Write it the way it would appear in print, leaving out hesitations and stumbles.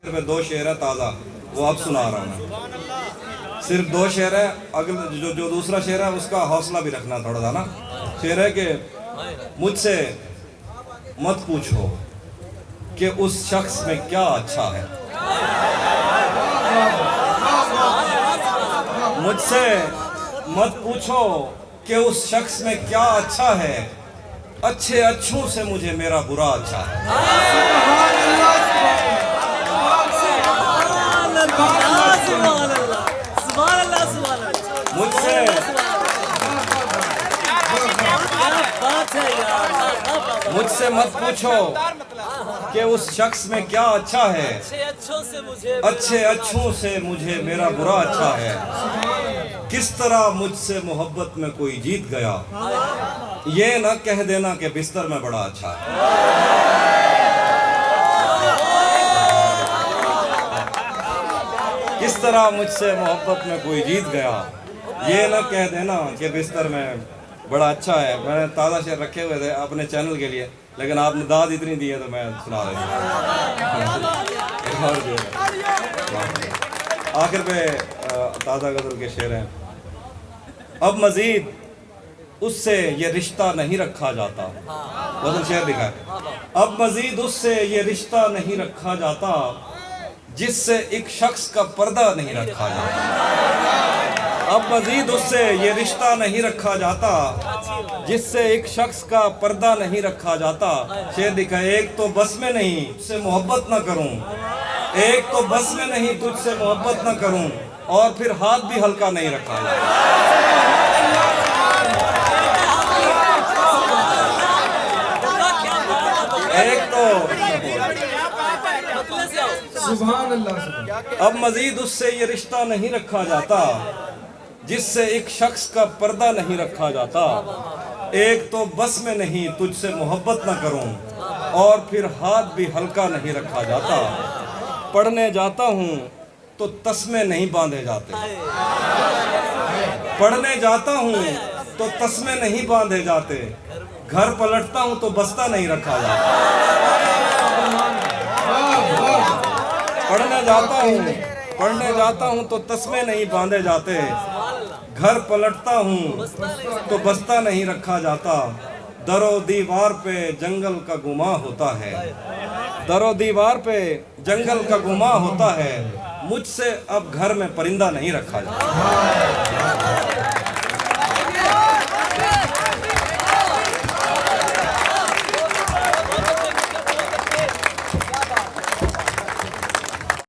पे दो शेर है ताज़ा, वो अब सुना रहा हूँ मैं। सिर्फ दो शेर है, अगले जो दूसरा शेर है उसका हौसला भी रखना थोड़ा सा ना। शेर है कि मुझसे मत पूछो कि उस शख्स में क्या अच्छा है, मुझसे मत पूछो कि उस शख्स में क्या अच्छा है, अच्छे अच्छों से मुझे मेरा बुरा अच्छा है। मुझसे मुझसे मत पूछो कि उस शख्स में क्या अच्छा है, अच्छे अच्छों से मुझे मेरा बुरा अच्छा है। किस तरह मुझसे मोहब्बत में कोई जीत गया, ये न कह देना कि बिस्तर में बड़ा अच्छा है। किस तरह मुझसे मोहब्बत में कोई जीत गया, ये न कह देना कि बिस्तर में बड़ा अच्छा है। मैंने ताज़ा शेर रखे हुए थे अपने चैनल के लिए, लेकिन आपने दाद इतनी दी है तो मैं सुना रहा हूँ। आखिर पे ताज़ा गज़ल के शेर हैं। अब मज़ीद उससे ये रिश्ता नहीं रखा जाता, गज़ल शेर लिखा है। अब मज़ीद उससे ये रिश्ता नहीं रखा जाता, जिससे एक शख्स का पर्दा नहीं रखा जाता। अब मज़ीद उससे ये रिश्ता नहीं रखा जाता, जिससे एक शख्स का पर्दा नहीं रखा जाता। शेर लिखा है, एक तो बस में नहीं तुझसे मोहब्बत ना करूं, एक तो बस में नहीं तुझसे मोहब्बत ना करूं, और फिर हाथ भी हल्का नहीं रखा जाता। एक तो सुभान अल्लाह। अब मजीद उससे ये रिश्ता नहीं रखा जाता, जिससे एक शख्स का पर्दा नहीं रखा जाता। एक तो बस में नहीं तुझसे मोहब्बत ना करूं, और फिर हाथ भी हल्का नहीं रखा जाता। पढ़ने जाता हूं तो तस्मे नहीं बांधे जाते, पढ़ने जाता हूं तो तस्मे नहीं बांधे जाते, घर पलटता हूं तो बस्ता नहीं रखा जाता। पढ़ने जाता हूं तो तस्मे नहीं बांधे जाते, घर पलटता हूं तो बस्ता नहीं रखा जाता। दरो दीवार पे जंगल का गुमा होता है, दरो दीवार पे जंगल का गुमा होता है, मुझसे अब घर में परिंदा नहीं रखा जाता।